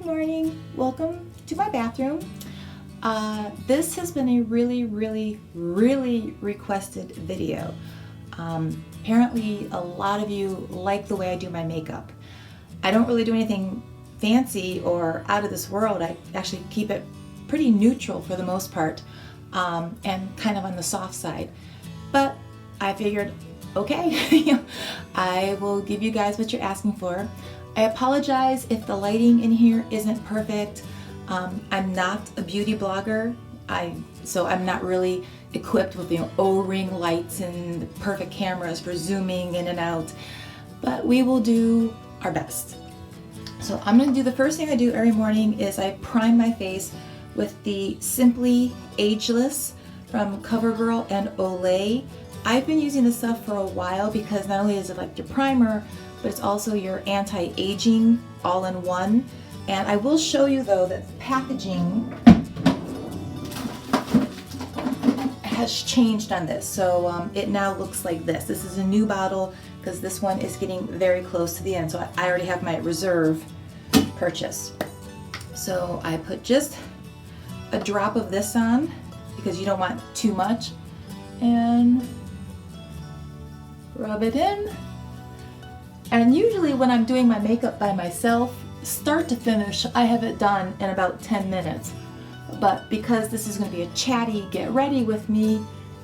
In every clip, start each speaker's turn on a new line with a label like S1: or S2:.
S1: morning. Welcome to my bathroom. This has been a really requested video. Apparently a lot of you like the way I do my makeup. I don't really do anything fancy or out of this world. I actually keep it pretty neutral for the most part, and kind of on the soft side. But I figured, okay, I will give you guys what you're asking for. I apologize if the lighting in here isn't perfect. I'm not a beauty blogger, so I'm not really equipped with O-ring lights and the perfect cameras for zooming in and out, but we will do our best. So I'm going to do, the first thing I do every morning is I prime my face with the Simply Ageless from CoverGirl and Olay. I've been using this stuff for a while because not only is it like your primer, but it's also your anti-aging all in one. And I will show you though that the packaging has changed on this. So it now looks like this. This is a new bottle because this one is getting very close to the end. So I already have my reserve purchase. So I put just a drop of this on because you don't want too much, and rub it in. And usually when I'm doing my makeup by myself, start to finish, I have it done in about 10 minutes. But because this is going to be a chatty get ready with me,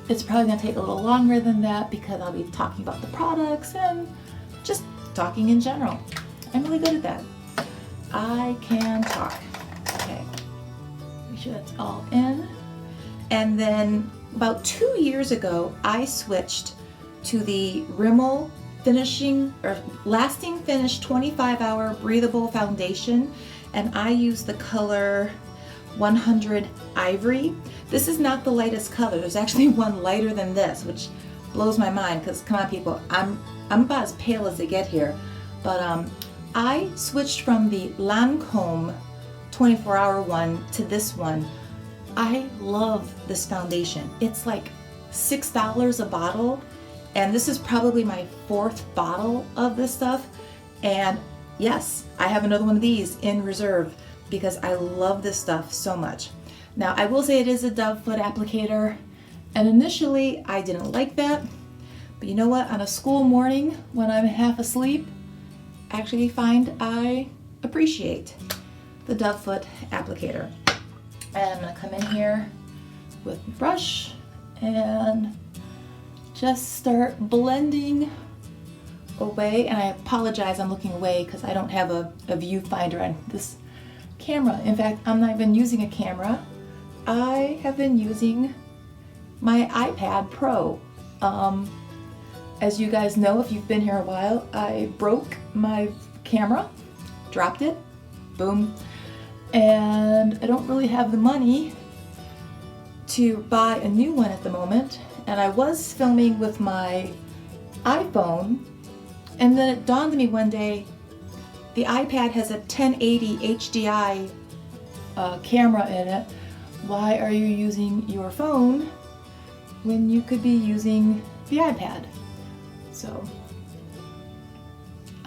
S1: it's probably going to take a little longer than that because I'll be talking about the products and just talking in general. I'm really good at that. I can talk. Okay, make sure that's all in. And then about 2 years ago, I switched to the Rimmel Lasting Finish 25-hour breathable foundation, and I use the color 100 Ivory. This is not the lightest color. There's actually one lighter than this, which blows my mind because, come on people, I'm about as pale as they get here. But I switched from the Lancome 24-hour one to this one. I love this foundation. It's like $6 a bottle. And this is probably my 4th bottle of this stuff. And yes, I have another one of these in reserve because I love this stuff so much. Now, I will say it is a Dove foot applicator. And initially, I didn't like that. But you know what? On a school morning when I'm half asleep, I actually find I appreciate the Dove foot applicator. And I'm gonna come in here with the brush and just start blending away. And I apologize, I'm looking away because I don't have a viewfinder on this camera. In fact, I'm not even using a camera. I have been using my iPad Pro. As you guys know, if you've been here a while, I broke my camera, dropped it, boom. And I don't really have the money to buy a new one at the moment. And I was filming with my iPhone, and then it dawned on me one day, the iPad has a 1080 HDI camera in it. Why are you using your phone when you could be using the iPad? So,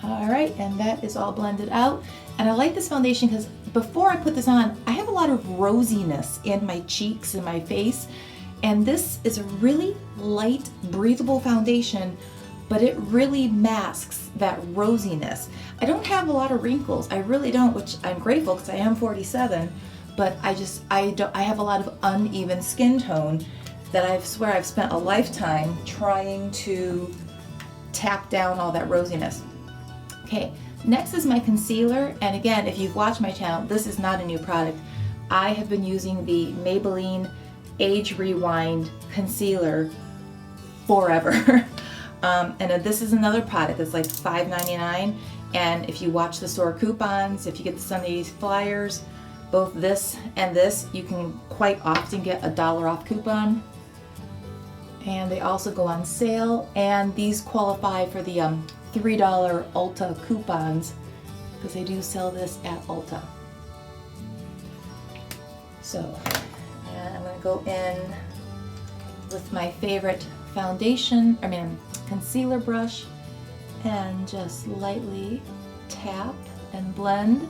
S1: all right, and that is all blended out. And I like this foundation because before I put this on, I have a lot of rosiness in my cheeks and my face. And this is a really light, breathable foundation, but it really masks that rosiness. I don't have a lot of wrinkles. I really don't, which I'm grateful because I am 47, but I have a lot of uneven skin tone that I swear I've spent a lifetime trying to tap down all that rosiness. Okay, next is my concealer. And again, if you've watched my channel, this is not a new product. I have been using the Maybelline Age Rewind concealer forever. And this is another product that's like $5.99. And if you watch the store coupons, if you get some of these flyers, both this and this, you can quite often get a $1 off coupon. And they also go on sale. And these qualify for the $3 Ulta coupons because they do sell this at Ulta. So, and I'm going to go in with my favorite concealer brush and just lightly tap and blend.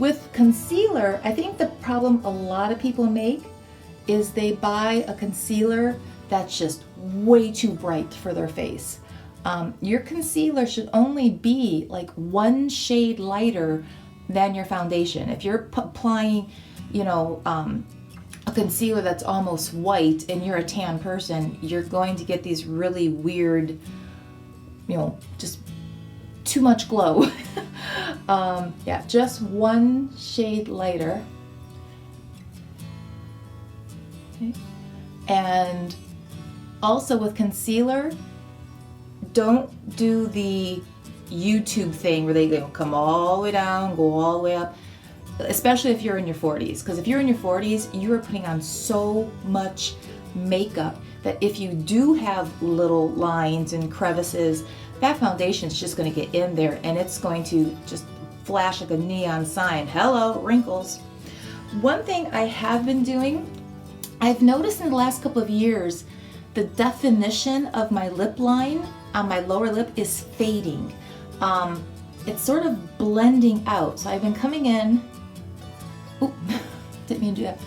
S1: With concealer, I think the problem a lot of people make is they buy a concealer that's just way too bright for their face. Your concealer should only be like 1 shade lighter than your foundation. If you're applying, you know, a concealer that's almost white and you're a tan person, you're going to get these really weird, you know, just too much glow. Yeah, just 1 shade lighter. Okay. And also with concealer, don't do the YouTube thing where they come all the way down, go all the way up, especially if you're in your 40s. Because if you're in your 40s, you are putting on so much makeup that if you do have little lines and crevices, that foundation is just going to get in there and it's going to just flash like a neon sign. Hello, wrinkles. One thing I have been doing, I've noticed in the last couple of years, the definition of my lip line on my lower lip is fading. It's sort of blending out. So I've been coming in, oop, didn't mean to do that,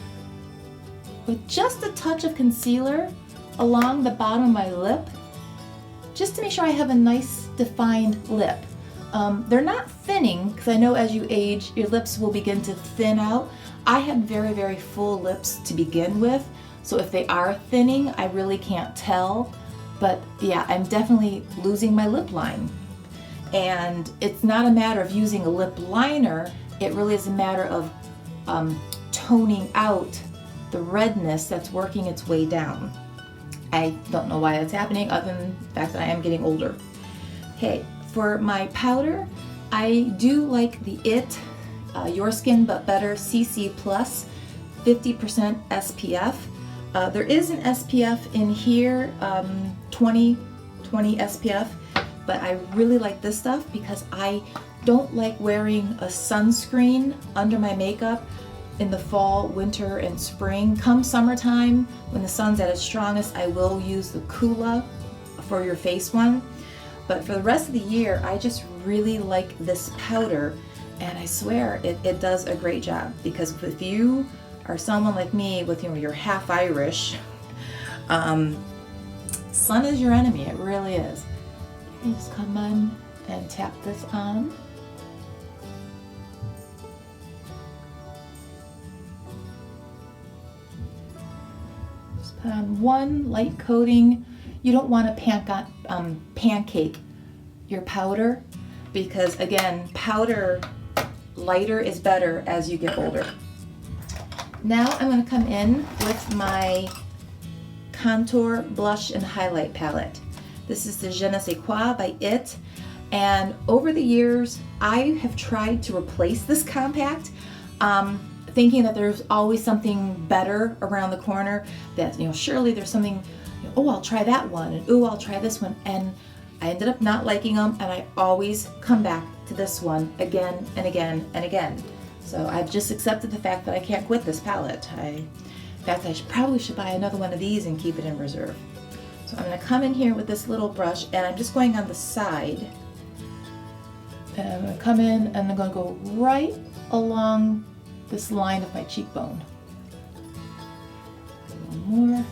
S1: with just a touch of concealer along the bottom of my lip, just to make sure I have a nice defined lip. They're not thinning, because I know as you age, your lips will begin to thin out. I had very, very full lips to begin with, so if they are thinning, I really can't tell. But yeah, I'm definitely losing my lip line. And it's not a matter of using a lip liner, it really is a matter of toning out the redness that's working its way down. I don't know why that's happening other than the fact that I am getting older. Okay, for my powder, I do like the Your Skin But Better CC Plus 50% SPF. There is an SPF in here, 20 SPF, but I really like this stuff because I don't like wearing a sunscreen under my makeup in the fall, winter, and spring. Come summertime, when the sun's at its strongest, I will use the Coola for your face one. But for the rest of the year, I just really like this powder, and I swear it does a great job. Because if you are someone like me with, you know, you're half Irish, sun is your enemy, it really is. You just come on and tap this on. Just put on 1 light coating. You don't want to pancake your powder, because again, powder lighter is better as you get older. Now I'm going to come in with my contour, blush, and highlight palette. This is the Je ne sais quoi by It. And over the years, I have tried to replace this compact, thinking that there's always something better around the corner, that, you know, surely there's something, you know, oh, I'll try that one, and oh, I'll try this one. And I ended up not liking them, and I always come back to this one again and again and again. So I've just accepted the fact that I can't quit this palette. In fact, I probably should buy another one of these and keep it in reserve. So I'm going to come in here with this little brush, and I'm just going on the side. And I'm going to come in and I'm going to go right along this line of my cheekbone. A little more.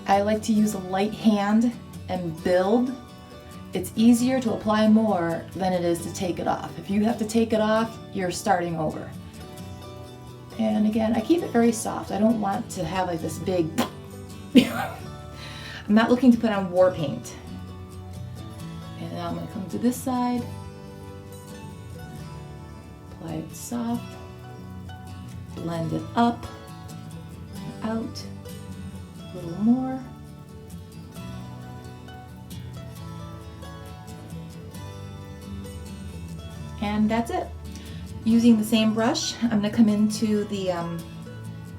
S1: I like to use a light hand and build. It's easier to apply more than it is to take it off. If you have to take it off, you're starting over. And again, I keep it very soft. I don't want to have like this big, I'm not looking to put on war paint. And now I'm going to come to this side, apply it soft, blend it up, and out, a little more. And that's it. Using the same brush, I'm going to come into the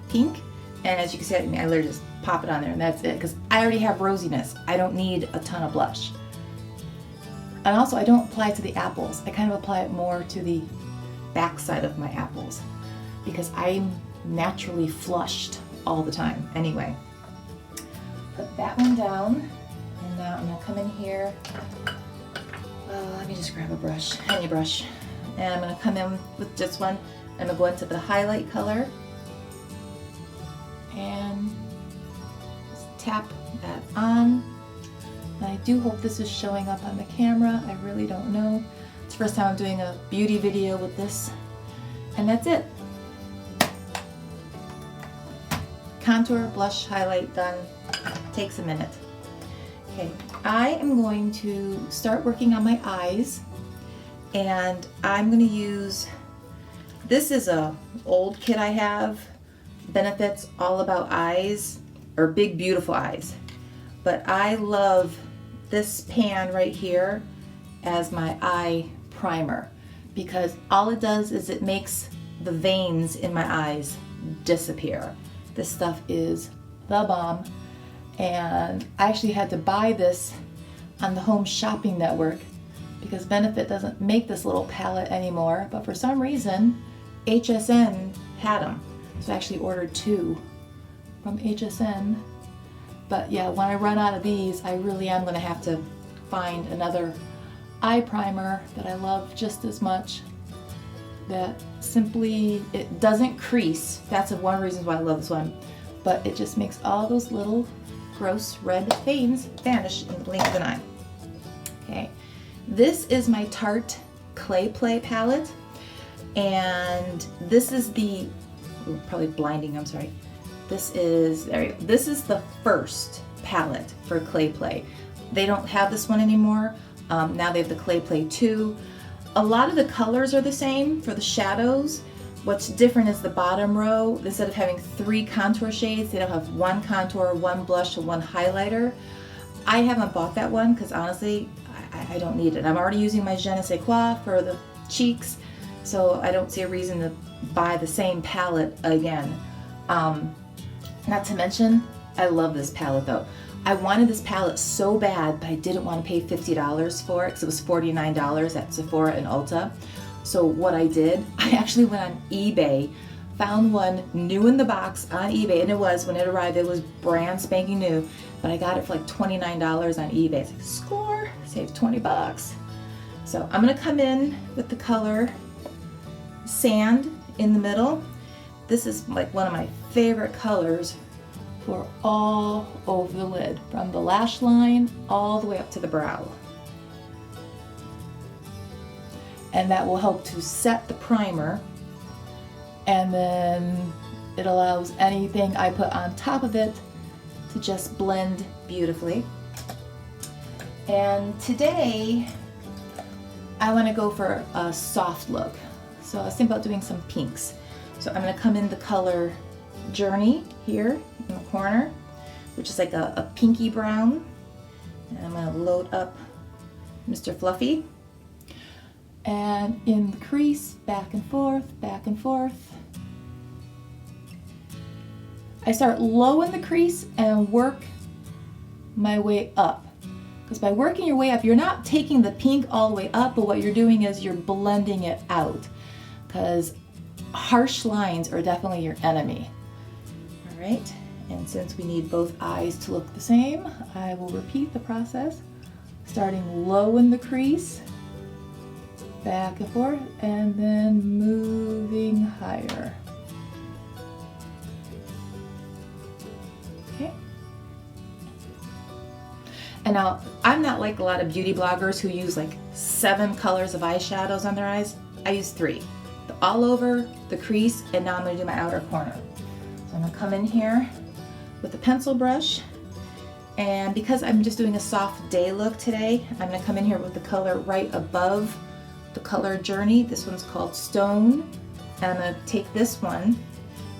S1: pink, and as you can see, I literally just pop it on there, and that's it, because I already have rosiness. I don't need a ton of blush. And also, I don't apply it to the apples. I kind of apply it more to the back side of my apples, because I'm naturally flushed all the time anyway. Put that one down, and now I'm going to come in here. Let me just grab a brush, any brush, and I'm going to come in with this one. I'm gonna go into the highlight color and just tap that on. And I do hope this is showing up on the camera. I really don't know. It's the first time I'm doing a beauty video with this. And that's it. Contour, blush, highlight, done. Takes a minute. Okay, I am going to start working on my eyes, and I'm going to use, this is a old kit I have, Benefits All About Eyes, or Big Beautiful Eyes. But I love this pan right here as my eye primer, because all it does is it makes the veins in my eyes disappear. This stuff is the bomb, and I actually had to buy this on the Home Shopping Network because Benefit doesn't make this little palette anymore, but for some reason HSN had them, so I actually ordered 2 from HSN. But yeah, when I run out of these, I really am going to have to find another eye primer that I love just as much, that simply, it doesn't crease. That's one of the reasons why I love this one. But it just makes all those little gross red veins vanish in the blink of an eye. Okay, this is my Tarte Clay Play palette. And this is the, probably blinding, I'm sorry. This is, there you go. This is the first palette for Clay Play. They don't have this one anymore. Now they have the Clay Play 2. A lot of the colors are the same for the shadows. What's different is the bottom row. Instead of having 3 contour shades, they don't have 1 contour, 1 blush, and 1 highlighter. I haven't bought that one because honestly, I don't need it. I'm already using my Je ne sais quoi for the cheeks, so I don't see a reason to buy the same palette again. Not to mention, I love this palette though. I wanted this palette so bad, but I didn't want to pay $50 for it because it was $49 at Sephora and Ulta. So what I did, I actually went on eBay, found one new in the box on eBay, and it was, when it arrived, it was brand spanking new, but I got it for like $29 on eBay. It's like, score, saved 20 bucks. So I'm gonna come in with the color Sand in the middle. This is like one of my favorite colors for all over the lid, from the lash line all the way up to the brow. And that will help to set the primer, and then it allows anything I put on top of it to just blend beautifully. And today I want to go for a soft look, so I was thinking about doing some pinks. So I'm going to come in the color Journey here in the corner, which is like a pinky brown, and I'm going to load up Mr. Fluffy. And in the crease, back and forth, back and forth. I start low in the crease and work my way up. Because by working your way up, you're not taking the pink all the way up, but what you're doing is you're blending it out. Because harsh lines are definitely your enemy. All right, and since we need both eyes to look the same, I will repeat the process, starting low in the crease, back and forth, and then moving higher. Okay. And now, I'm not like a lot of beauty bloggers who use like 7 colors of eyeshadows on their eyes. I use 3. The all over, the crease, and now I'm going to do my outer corner. So I'm going to come in here with a pencil brush, and because I'm just doing a soft day look today, I'm going to come in here with the color right above the color Journey. This one's called Stone, and I'm going to take this one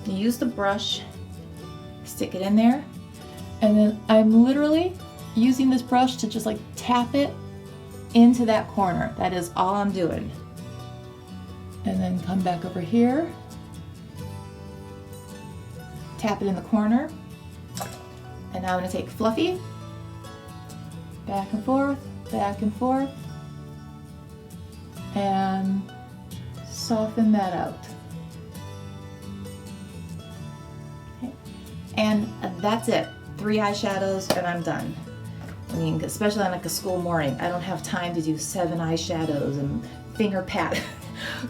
S1: and use the brush, stick it in there, and then I'm literally using this brush to just like tap it into that corner. That is all I'm doing. And then come back over here, tap it in the corner, and now I'm going to take Fluffy, back and forth, and soften that out. Okay. And that's it. 3 eyeshadows and I'm done. I mean, especially on like a school morning, I don't have time to do 7 eyeshadows and finger pat.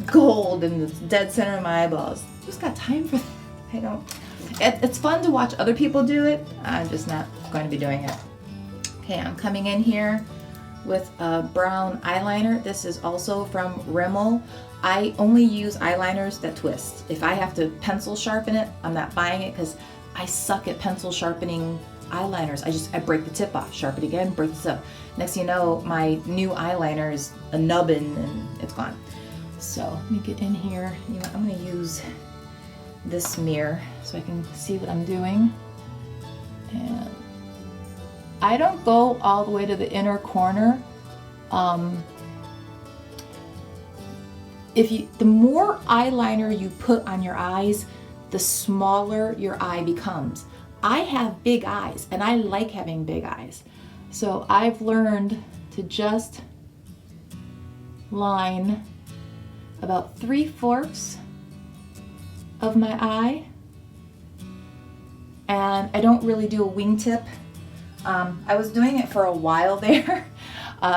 S1: gold in the dead center of my eyeballs. Who's got time for that? I don't. It's fun to watch other people do it. I'm just not going to be doing it. Okay, I'm coming in here with a brown eyeliner. This is also from Rimmel. I only use eyeliners that twist. If I have to pencil sharpen it, I'm not buying it because I suck at pencil sharpening eyeliners. I break the tip off, sharpen it again, break the tip. Next thing you know, my new eyeliner is a nubbin and it's gone. So let me get in here. You know, I'm gonna use this mirror so I can see what I'm doing. And I don't go all the way to the inner corner. The more eyeliner you put on your eyes, the smaller your eye becomes. I have big eyes and I like having big eyes. So I've learned to just line about 3/4 of my eye. And I don't really do a wingtip. I was doing it for a while there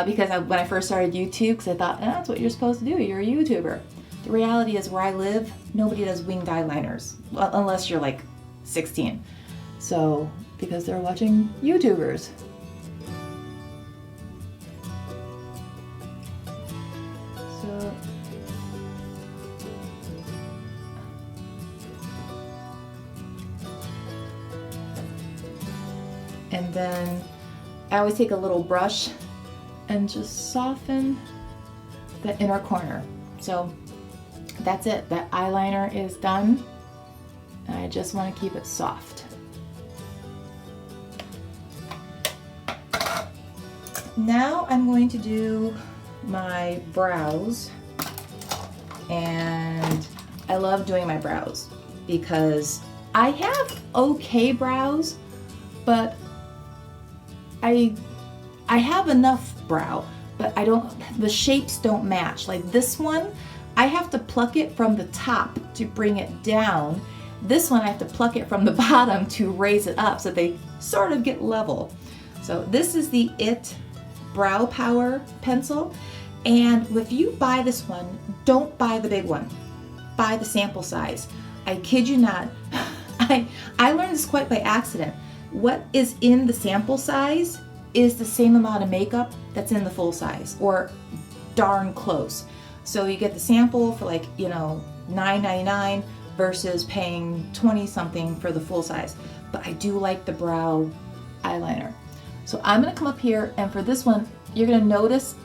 S1: because when I first started YouTube, because I thought, that's what you're supposed to do, you're a YouTuber. The reality is where I live, nobody does winged eyeliners, well, unless you're like 16. So, because they're watching YouTubers. So, and then I always take a little brush and just soften the inner corner. So that's it. That eyeliner is done. And I just want to keep it soft. Now I'm going to do my brows. And I love doing my brows because I have okay brows, but I have enough brow, but the shapes don't match. Like this one, I have to pluck it from the top to bring it down. This one, I have to pluck it from the bottom to raise it up so they sort of get level. So this is the IT Brow Power pencil. And if you buy this one, don't buy the big one. Buy the sample size. I kid you not. I learned this quite by accident. What is in the sample size is the same amount of makeup that's in the full size, or darn close. So you get the sample for like, you know, $9.99 versus paying 20 something for the full size. But I do like the brow eyeliner. So I'm gonna come up here, and for this one, you're gonna notice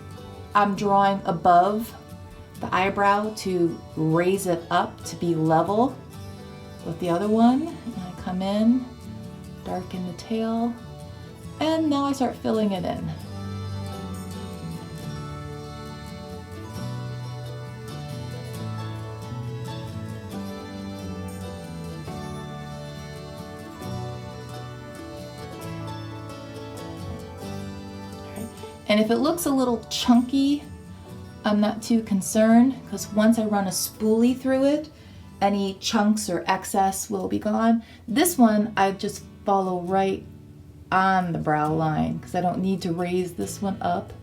S1: I'm drawing above the eyebrow to raise it up to be level with the other one. And I come in, darken the tail, and now I start filling it in. And if it looks a little chunky, I'm not too concerned, because once I run a spoolie through it, any chunks or excess will be gone. This one, I just follow right on the brow line, because I don't need to raise this one up.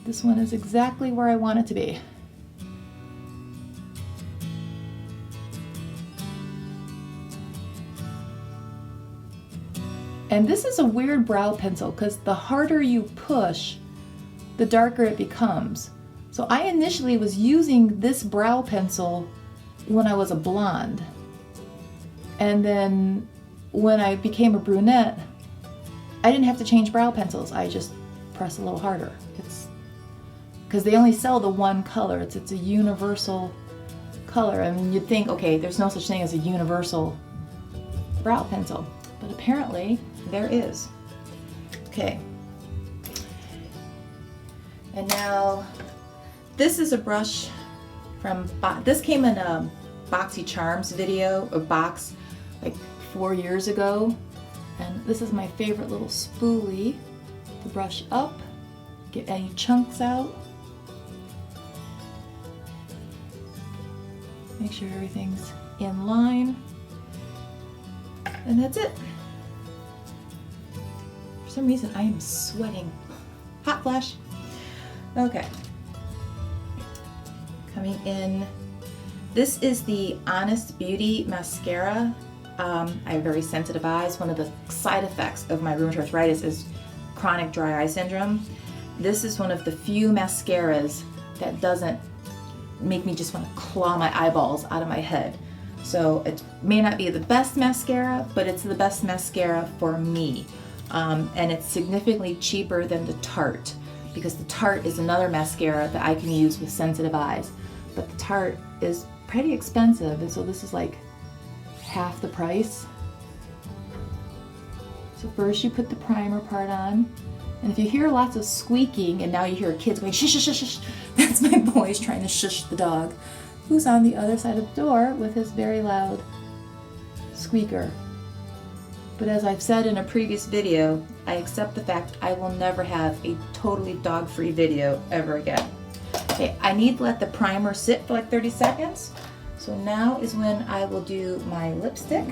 S1: This one is exactly where I want it to be. And this is a weird brow pencil because the harder you push, the darker it becomes. So I initially was using this brow pencil when I was a blonde. And then when I became a brunette, I didn't have to change brow pencils. I just press a little harder. It's because they only sell the one color. It's a universal color. And you'd think, okay, there's no such thing as a universal brow pencil. But apparently there is. Okay. And now this is a brush from, this came in a Boxy Charms video, a box like 4 years ago. And this is my favorite little spoolie to brush up, get any chunks out. Make sure everything's in line. And that's it. For some reason I am sweating. Hot flash. Okay. Coming in, this is the Honest Beauty Mascara. I have very sensitive eyes. One of the side effects of my rheumatoid arthritis is chronic dry eye syndrome. This is one of the few mascaras that doesn't make me just want to claw my eyeballs out of my head. So it may not be the best mascara, but it's the best mascara for me. And it's significantly cheaper than the Tarte, because the Tarte is another mascara that I can use with sensitive eyes. But the Tarte is pretty expensive, and so this is like half the price. So first you put the primer part on, and if you hear lots of squeaking, and now you hear kids going shush, shush, shush, that's my boys trying to shush the dog, who's on the other side of the door with his very loud squeaker. But as I've said in a previous video, I accept the fact I will never have a totally dog-free video ever again. Okay, I need to let the primer sit for like 30 seconds. So now is when I will do my lipstick.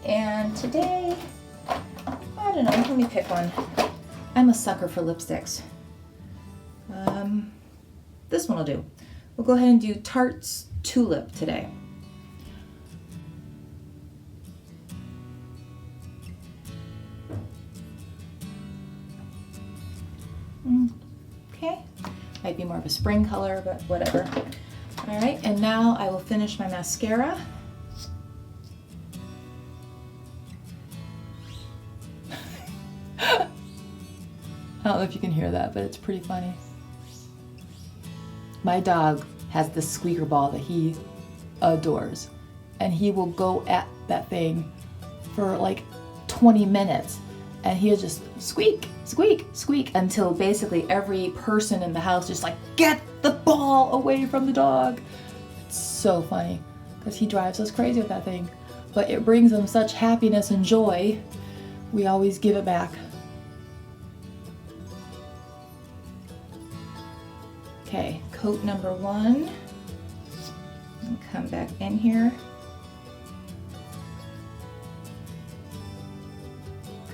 S1: And today, I don't know, let me pick one. I'm a sucker for lipsticks. This one will do. We'll go ahead and do Tarte's Tulip today. Okay, might be more of a spring color, but whatever. All right, and now I will finish my mascara. I don't know if you can hear that, but it's pretty funny. My dog has this squeaker ball that he adores, and he will go at that thing for like 20 minutes, and he'll just squeak, squeak, squeak until basically every person in the house just like, get the ball away from the dog. It's so funny because he drives us crazy with that thing, but it brings him such happiness and joy. We always give it back. Okay, coat number 1, and come back in here.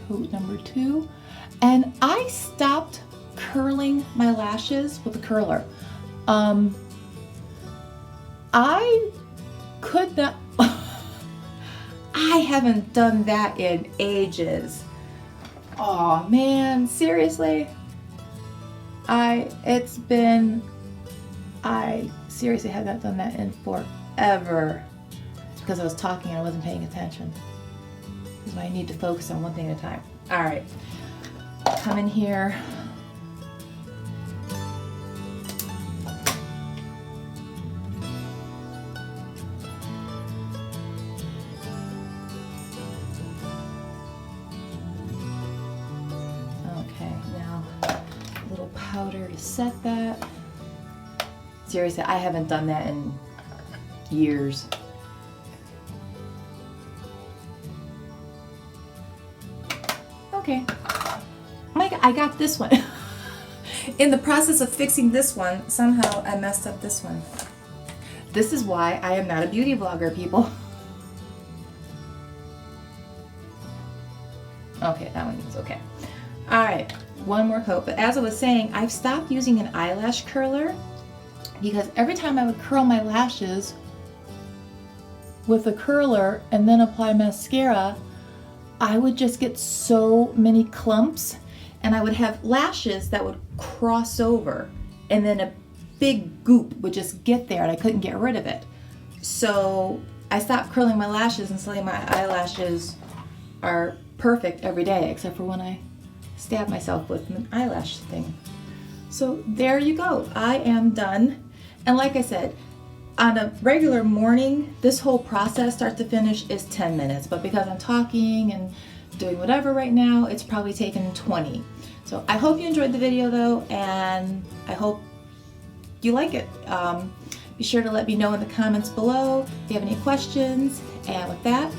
S1: Coat number 2, and I stopped curling my lashes with a curler. I could not, I haven't done that in ages. Oh man, seriously? I seriously have not done that in forever. It's because I was talking and I wasn't paying attention. This is why I need to focus on one thing at a time. All right, come in here. Okay, now a little powder to set that. Seriously, I haven't done that in years. Okay, I got this one. In the process of fixing this one, somehow I messed up this one. This is why I am not a beauty vlogger, people. Okay, that one is okay. All right, one more coat. But as I was saying, I've stopped using an eyelash curler because every time I would curl my lashes with a curler and then apply mascara, I would just get so many clumps, and I would have lashes that would cross over, and then a big goop would just get there and I couldn't get rid of it. So I stopped curling my lashes, and suddenly my eyelashes are perfect every day, except for when I stab myself with an eyelash thing. So there you go, I am done. And like I said, on a regular morning, this whole process, start to finish, is 10 minutes. But because I'm talking and doing whatever right now, it's probably taken 20. So I hope you enjoyed the video though, and I hope you like it. Be sure to let me know in the comments below if you have any questions. And with that,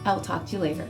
S1: I will talk to you later.